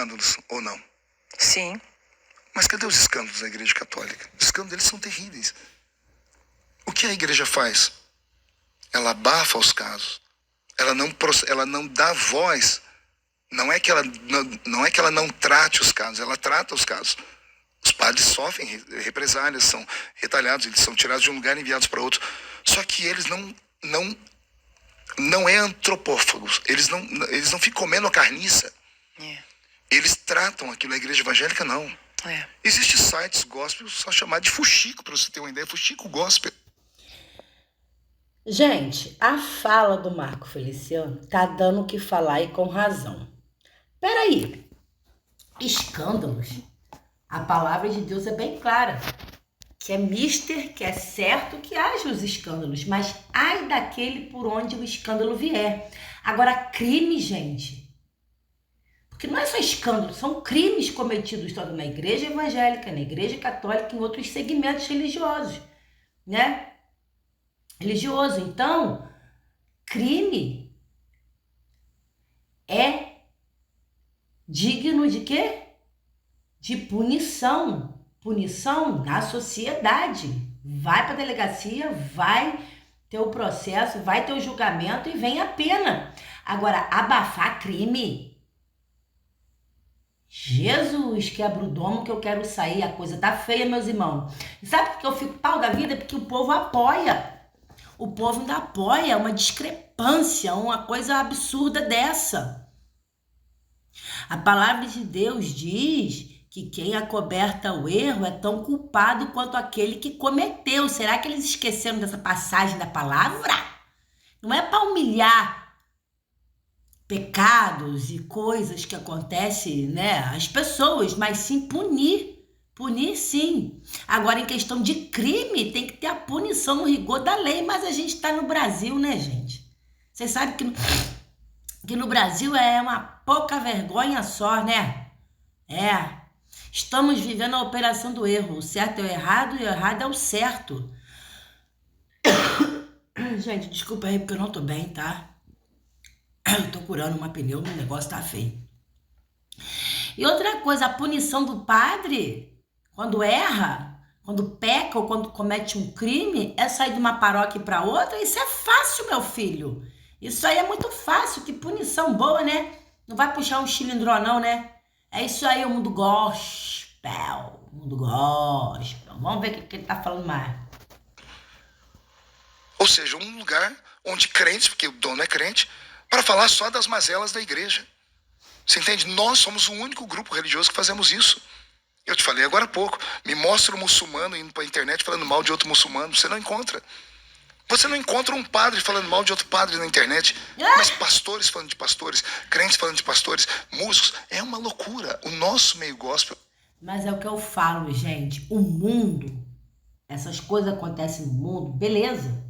escândalos, ou não? Sim. Mas cadê os escândalos da Igreja Católica? Os escândalos deles são terríveis. O que a Igreja faz? Ela abafa os casos. Ela não dá voz. Não é que ela não trate os casos, ela trata os casos. Os padres sofrem represálias, são retalhados, eles são tirados de um lugar e enviados para outro. Só que eles não é antropófagos. Eles não ficam comendo a carniça. Eles tratam aquilo. A igreja evangélica não. Existem sites gospel só chamado de fuxico, para você ter uma ideia. Fuxico gospel. Gente, a fala do Marco Feliciano tá dando o que falar e com razão. Peraí, escândalos. A palavra de Deus é bem clara. Que é mister, que é certo que haja os escândalos, mas ai daquele por onde o escândalo vier. Agora, crime, gente. Porque não é só escândalo, são crimes cometidos tanto na igreja evangélica, na igreja católica, em outros segmentos religiosos, né? Religioso. Então, crime é digno de quê? De punição. Punição na sociedade. Vai para a delegacia, vai ter o processo, vai ter o julgamento e vem a pena. Agora, abafar crime. Jesus, quebra o domo que eu quero sair. A coisa tá feia, meus irmãos. E sabe por que eu fico pau da vida? Porque o povo apoia. O povo ainda apoia uma discrepância, uma coisa absurda dessa. A palavra de Deus diz que quem acoberta o erro é tão culpado quanto aquele que cometeu. Será que eles esqueceram dessa passagem da palavra? Não é para humilhar pecados e coisas que acontecem, né, às pessoas, mas sim punir. Punir, sim. Agora, em questão de crime, tem que ter a punição no rigor da lei, mas a gente está no Brasil, né, gente? Vocês sabem que no Brasil é uma pouca vergonha só, né? Estamos vivendo a operação do erro. O certo é o errado e o errado é o certo. Gente, desculpa aí porque eu não tô bem, tá? Eu tô curando uma pneu, o negócio tá feio. E outra coisa, a punição do padre, quando erra, quando peca ou quando comete um crime, é sair de uma paróquia para outra. Isso é fácil, meu filho. Isso aí é muito fácil. Que punição boa, né? Não vai puxar um chilindró não, né? É isso aí, o mundo gospel. O mundo gospel. Vamos ver o que ele tá falando mais. Ou seja, um lugar onde crentes, porque o dono é crente, para falar só das mazelas da igreja. Você entende? Nós somos o único grupo religioso que fazemos isso. Eu te falei agora há pouco. Me mostra um muçulmano indo para a internet falando mal de outro muçulmano. Você não encontra. Você não encontra um padre falando mal de outro padre na internet. Mas pastores falando de pastores, crentes falando de pastores, músicos. É uma loucura. O nosso meio gospel. Mas é o que eu falo, gente. O mundo, essas coisas acontecem no mundo, beleza.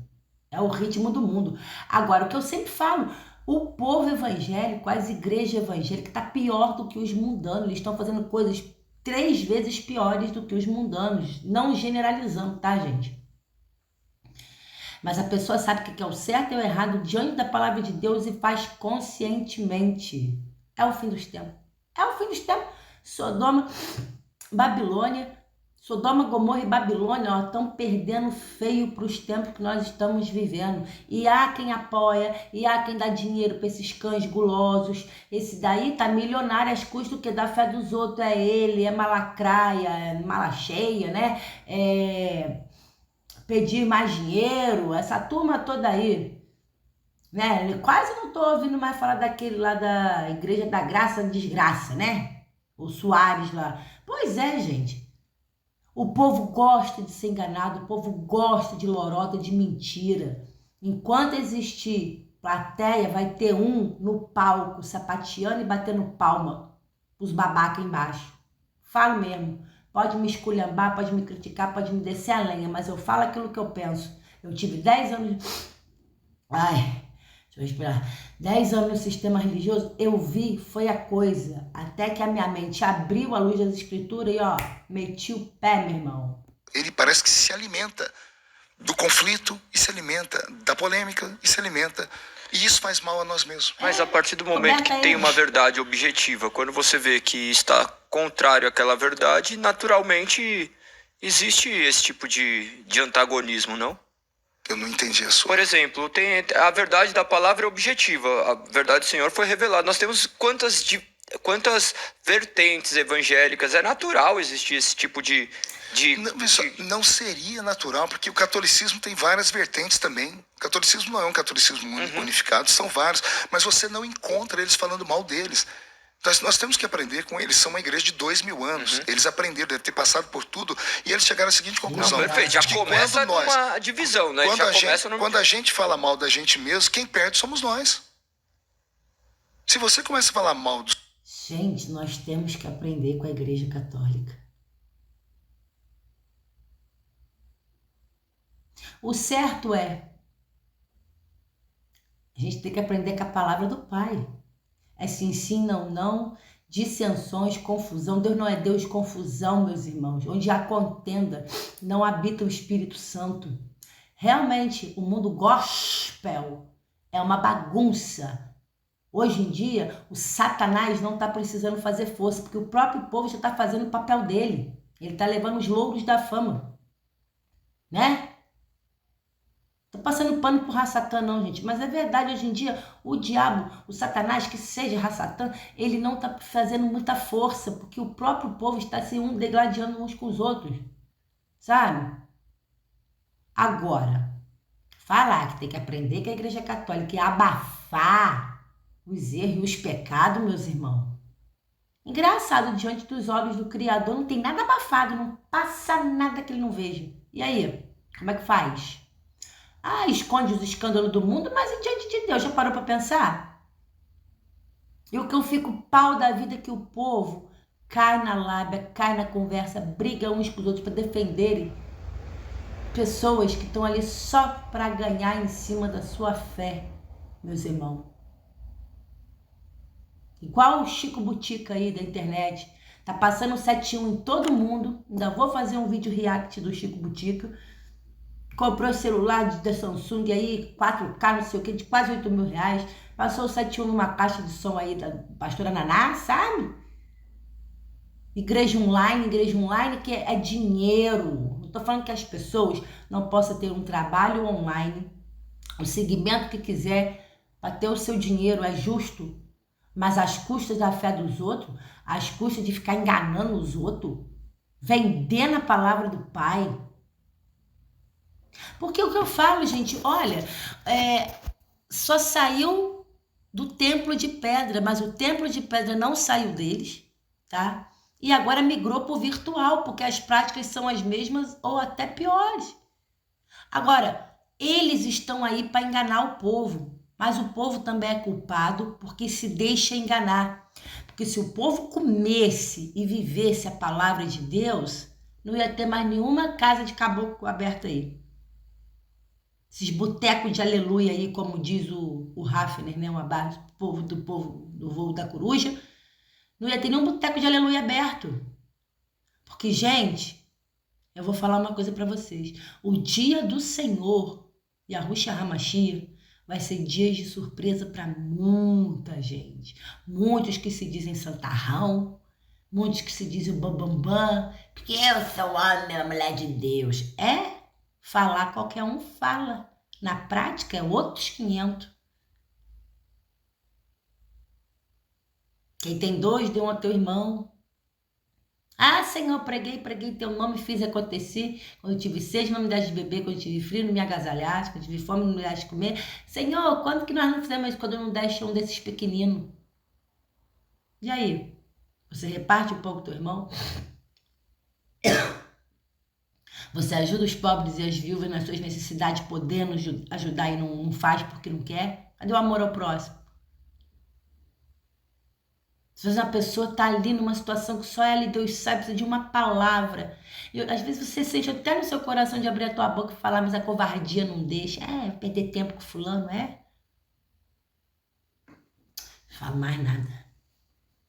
É o ritmo do mundo. Agora, o que eu sempre falo, o povo evangélico, as igrejas evangélicas, está pior do que os mundanos. Eles estão fazendo coisas 3 vezes piores do que os mundanos. Não generalizando, tá, gente? Mas a pessoa sabe o que é o certo e o errado diante da palavra de Deus e faz conscientemente. É o fim dos tempos. É o fim dos tempos. Sodoma, Gomorra e Babilônia estão perdendo feio para os tempos que nós estamos vivendo. E há quem apoia, e há quem dá dinheiro para esses cães gulosos. Esse daí tá milionário às custas do que da fé dos outros. É ele, é malacraia, é mala cheia, né? Pedir mais dinheiro, essa turma toda aí. Né? Quase não tô ouvindo mais falar daquele lá da Igreja da Graça Desgraça, né? O Soares lá. Pois é, gente. O povo gosta de ser enganado, o povo gosta de lorota, de mentira. Enquanto existir plateia, vai ter um no palco sapateando e batendo palma os babacas embaixo. Falo mesmo. Pode me esculhambar, pode me criticar, pode me descer a lenha, mas eu falo aquilo que eu penso. Eu tive 10 anos... Deixa eu respirar. 10 anos no sistema religioso, eu vi, foi a coisa. Até que a minha mente abriu a luz das escrituras e, meti o pé, meu irmão. Ele parece que se alimenta do conflito e se alimenta da polêmica e se alimenta E isso faz mal a nós mesmos. Mas a partir do momento que tem uma verdade objetiva, quando você vê que está contrário àquela verdade, naturalmente existe esse tipo de antagonismo, não? Eu não entendi a sua. Por exemplo, a verdade da palavra é objetiva. A verdade do Senhor foi revelada. Nós temos quantas vertentes evangélicas. É natural existir esse tipo de... Não seria natural, porque o catolicismo tem várias vertentes também. O catolicismo não é um catolicismo unificado, são vários. Mas você não encontra eles falando mal deles. Nós temos que aprender com eles. São uma igreja de 2000 anos. Eles aprenderam, devem ter passado por tudo. E eles chegaram à seguinte conclusão. Não, perfeito. Já começa numa divisão, né? Quando a gente fala mal da gente mesmo, quem perde somos nós. Se você começa a falar mal do... Gente, nós temos que aprender com a Igreja Católica. O certo é... a gente tem que aprender com a palavra do Pai. É sim, não, dissensões, confusão. Deus não é Deus de confusão, meus irmãos. Onde há contenda, não habita o Espírito Santo. Realmente, o mundo gospel é uma bagunça. Hoje em dia, o Satanás não está precisando fazer força, porque o próprio povo já está fazendo o papel dele. Ele está levando os louros da fama. Né? Tô passando pano por Rassatã não, gente. Mas é verdade, hoje em dia, o diabo, o Satanás, que seja Rassatã, ele não tá fazendo muita força, porque o próprio povo está se degladiando uns com os outros. Sabe? Agora, falar que tem que aprender com a Igreja Católica e abafar os erros e os pecados, meus irmãos. Engraçado, diante dos olhos do Criador, não tem nada abafado, não passa nada que ele não veja. E aí, como é que faz? Esconde os escândalos do mundo, mas e diante de Deus, já parou para pensar? E o que eu fico pau da vida é que o povo cai na lábia, cai na conversa, briga uns com os outros para defenderem pessoas que estão ali só para ganhar em cima da sua fé, meus irmãos. Igual o Chico Butica aí da internet, tá passando 7.1 em todo mundo. Ainda vou fazer um vídeo react do Chico Butica. Comprou celular da Samsung aí, 4K, não sei o que, de quase 8 mil reais. Passou o 7.1 numa caixa de som aí da pastora Naná, sabe? Igreja online, que é dinheiro. Não tô falando que as pessoas não possam ter um trabalho online, o segmento que quiser, para ter o seu dinheiro, é justo. Mas às custas da fé dos outros, às custas de ficar enganando os outros, vendendo a palavra do Pai. Porque o que eu falo, gente, olha, só saiu do templo de pedra, mas o templo de pedra não saiu deles, tá? E agora migrou para o virtual, porque as práticas são as mesmas ou até piores. Agora, eles estão aí para enganar o povo, mas o povo também é culpado porque se deixa enganar. Porque se o povo comesse e vivesse a palavra de Deus, não ia ter mais nenhuma casa de caboclo aberta aí. Esses botecos de aleluia aí, como diz o Hafner, né? Um abraço do povo do voo da coruja. Não ia ter nenhum boteco de aleluia aberto. Porque, gente, eu vou falar uma coisa para vocês. O dia do Senhor, Yahushua HaMashiach, vai ser dias de surpresa para muita gente. Muitos que se dizem santarrão, muitos que se dizem bambambam, porque eu sou homem, a mulher de Deus. Falar qualquer um fala. Na prática é outros 500. Quem tem 2, dê um ao teu irmão. Senhor, preguei teu nome, fiz acontecer. Quando eu tive sede, não me dás de beber. Quando eu tive frio, não me agasalhaste. Quando eu tive fome, não me dás de comer. Senhor, quando que nós não fizemos isso? Quando eu não deste um desses pequeninos. E aí? Você reparte um pouco do teu irmão? Você ajuda os pobres e as viúvas nas suas necessidades, podendo ajudar e não faz porque não quer? Cadê o amor ao próximo? Às vezes a pessoa está ali numa situação que só ela e Deus sabe, precisa de uma palavra. Às vezes você sente até no seu coração de abrir a tua boca e falar, mas a covardia não deixa. Perder tempo com fulano, Não falo mais nada.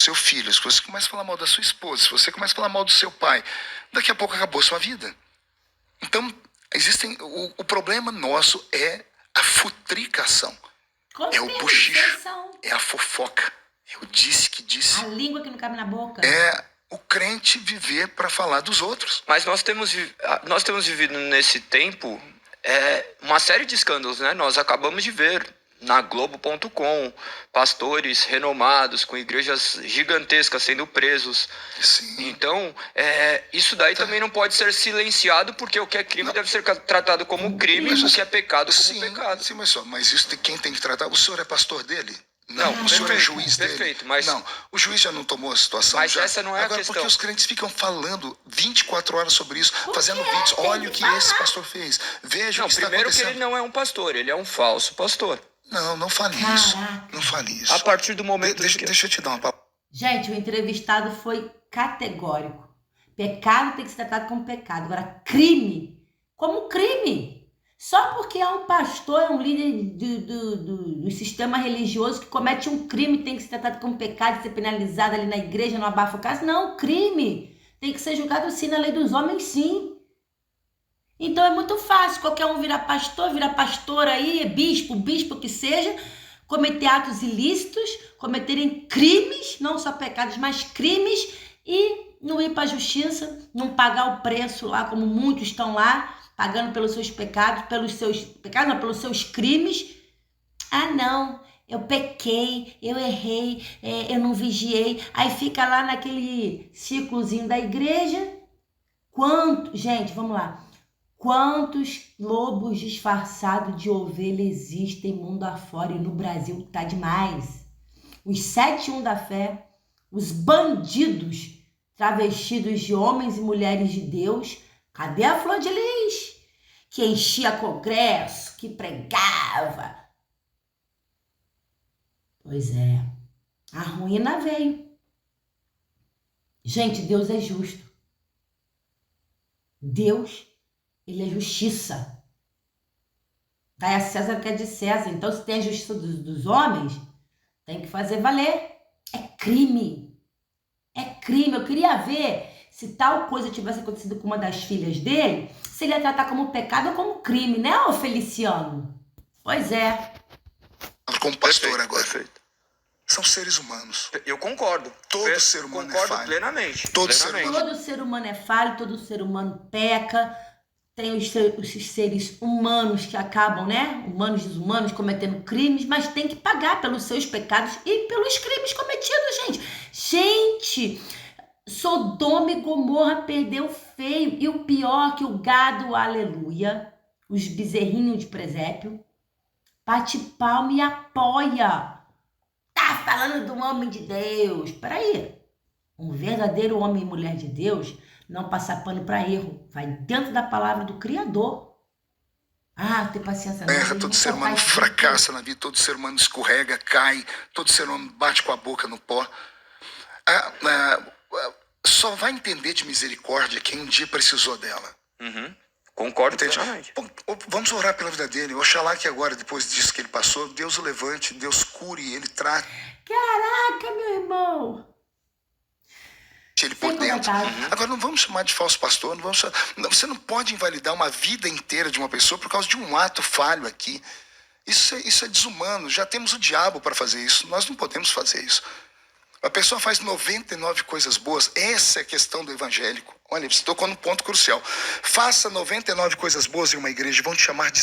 Seu filho, se você começa a falar mal da sua esposa, se você começa a falar mal do seu pai, daqui a pouco acabou a sua vida. Então, o problema nosso é a futricação. Com É o certeza, bochicho. vocês são. É a fofoca. Eu disse que disse. A língua que não cabe na boca. É o crente viver para falar dos outros. Mas nós temos vivido nesse tempo uma série de escândalos, né? Nós acabamos de ver na Globo.com pastores renomados com igrejas gigantescas sendo presos. Sim. Então, isso daí também não pode ser silenciado, porque o que é crime deve ser tratado como crime e o que é pecado como Sim, pecado. sim, mas isso quem tem que tratar? O senhor é pastor dele? Não, Não, o senhor é perfeito, juiz dele. perfeito, mas- Não, o juiz já não tomou a situação. Mas já? essa não é a Agora, questão. porque os crentes ficam falando 24 horas sobre isso, fazendo que vídeos. tem Olha o que que falar. esse pastor fez. Veja Não, o que está primeiro que acontecendo. ele não é um pastor, ele é um falso pastor. Não fale Caraca. isso. Não fale isso. A partir do momento que... Deixa eu te dar uma palavra. Gente, o entrevistado foi categórico. Pecado tem que ser tratado como pecado. Agora, crime, como crime. Só porque é um pastor, é um líder do sistema religioso que comete um crime, tem que ser tratado como pecado, ser penalizado ali na igreja, no abafo caso. Não, crime. Tem que ser julgado sim na lei dos homens, sim. Então é muito fácil. Qualquer um virar pastor, virar pastor aí, bispo que seja, cometer atos ilícitos, cometerem crimes, não só pecados, mas crimes, e não ir para a justiça, não pagar o preço lá, como muitos estão lá, pagando pelos seus pecados, pelos seus crimes. Ah, não, eu pequei, eu errei, eu não vigiei. Aí fica lá naquele ciclozinho da igreja. Gente, vamos lá. Quantos lobos disfarçados de ovelha existem mundo afora, e no Brasil tá demais. Os 71 da fé, os bandidos travestidos de homens e mulheres de Deus. Cadê a Flor de Lis? Que enchia congresso, que pregava. Pois é, a ruína veio. Gente, Deus é justo. Deus, ele é justiça. Dai a César o que é de César. Então, se tem a justiça dos homens, tem que fazer valer. É crime. É crime. Eu queria ver se tal coisa tivesse acontecido com uma das filhas dele, se ele ia tratar como pecado ou como crime, né, ô Feliciano? Pois é. Como pastor Perfeito, agora. perfeito. São seres humanos. Eu concordo. Todo ser humano é concordo falho. plenamente. Todo ser plenamente. humano. Todo ser humano é falho, todo ser humano peca. Tem os seres humanos que acabam, né? Humanos e desumanos cometendo crimes, mas tem que pagar pelos seus pecados e pelos crimes cometidos, gente. Gente, Sodoma e Gomorra perdeu feio. E o pior que o gado, aleluia, os bezerrinhos de presépio, bate palma e apoia. Tá falando do homem de Deus. Peraí. Um verdadeiro homem e mulher de Deus não passa pano para erro. Vai dentro da palavra do Criador. Ah, tem paciência não. Erra, todo ser humano fracassa na vida, todo ser humano escorrega, cai, todo ser humano bate com a boca no pó. Só vai entender de misericórdia quem um dia precisou dela. Uhum. Concordo Entende? plenamente. Vamos orar pela vida dele. Oxalá que agora, depois disso que ele passou, Deus o levante, Deus cure, ele trate Caraca, meu irmão. ele por Sem dentro. comentário. Agora, não vamos chamar de falso pastor, você não pode invalidar uma vida inteira de uma pessoa por causa de um ato falho aqui. Isso é desumano. Já temos o diabo para fazer isso. Nós não podemos fazer isso. A pessoa faz 99 coisas boas. Essa é a questão do evangélico. Olha, você tocou num ponto crucial. Faça 99 coisas boas em uma igreja, vão te chamar de...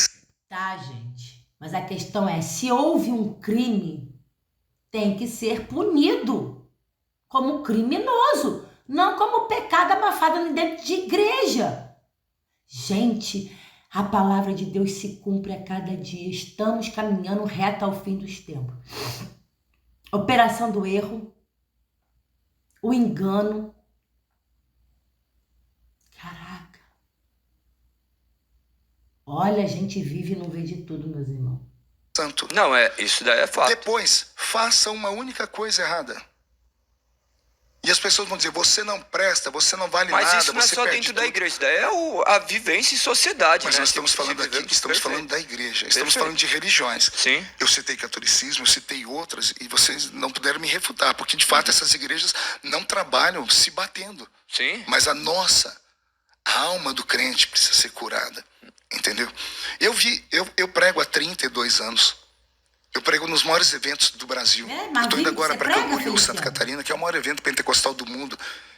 Tá, gente. Mas a questão é, se houve um crime, tem que ser punido como criminoso, não como pecado abafado dentro de igreja. Gente, a palavra de Deus se cumpre a cada dia. Estamos caminhando reto ao fim dos tempos. Operação do erro, o engano. Caraca. Olha, a gente vive e não vê de tudo, meus irmãos. Santo. Não, isso daí é fato. Depois, faça uma única coisa errada. E as pessoas vão dizer, você não presta, você não vale Mas nada, isso não é você só perde dentro da tudo. igreja, isso daí é a vivência em sociedade, Mas né? nós estamos falando De aqui, viver- estamos Perfeito. falando da igreja, estamos Perfeito. falando de religiões. Sim. Eu citei catolicismo, eu citei outras, e vocês não puderam me refutar, porque de fato essas igrejas não trabalham se batendo. Sim. Mas a alma do crente precisa ser curada, entendeu? Eu prego há 32 anos. Eu prego nos maiores eventos do Brasil. Mas Estou indo agora você para prega, Camboriú, Feliciano? Santa Catarina, que é o maior evento pentecostal do mundo.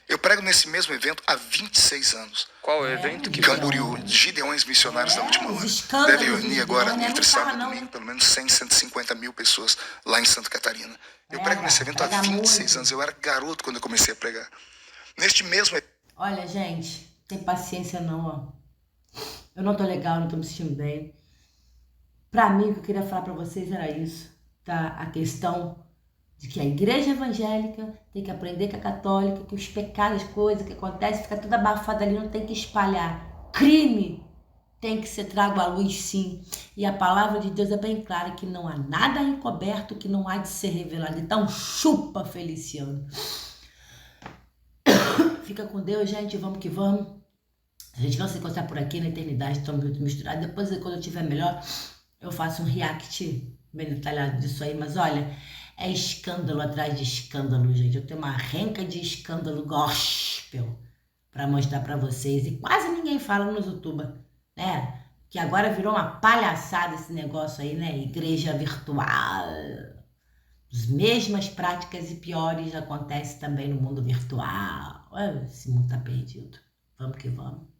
Eu prego nesse mesmo evento há 26 anos. Qual o evento que Camboriú, Gideões Missionários da Última os Hora. escândalos Deve de reunir Gideão, agora, né? entre Não sábado fala, e não. domingo, pelo menos 100, 150 mil pessoas lá em Santa Catarina. Eu prego nesse evento há prega 26 muito. anos. Eu era garoto quando eu comecei a pregar. Neste mesmo Olha, gente, tem paciência não, ó. Eu não tô legal, não tô me sentindo bem. Pra mim, o que eu queria falar pra vocês era isso, tá? A questão de que a igreja evangélica tem que aprender com a católica, que os pecados, as coisas que acontecem, fica tudo abafado ali, não tem que espalhar. Crime tem que ser trago à luz, sim. E a palavra de Deus é bem clara, que não há nada encoberto que não há de ser revelado. Então, chupa, Feliciano. Fica com Deus, gente, vamos que vamos. A gente vai se encontrar por aqui na eternidade, estamos misturados. Depois, quando eu estiver melhor, eu faço um react bem detalhado disso aí. Mas olha, é escândalo atrás de escândalo, gente. Eu tenho uma renca de escândalo gospel para mostrar para vocês. E quase ninguém fala nos YouTube, né? Que agora virou uma palhaçada esse negócio aí, né? Igreja virtual. As mesmas práticas e piores acontecem também no mundo virtual. Esse mundo tá perdido. Vamos que vamos.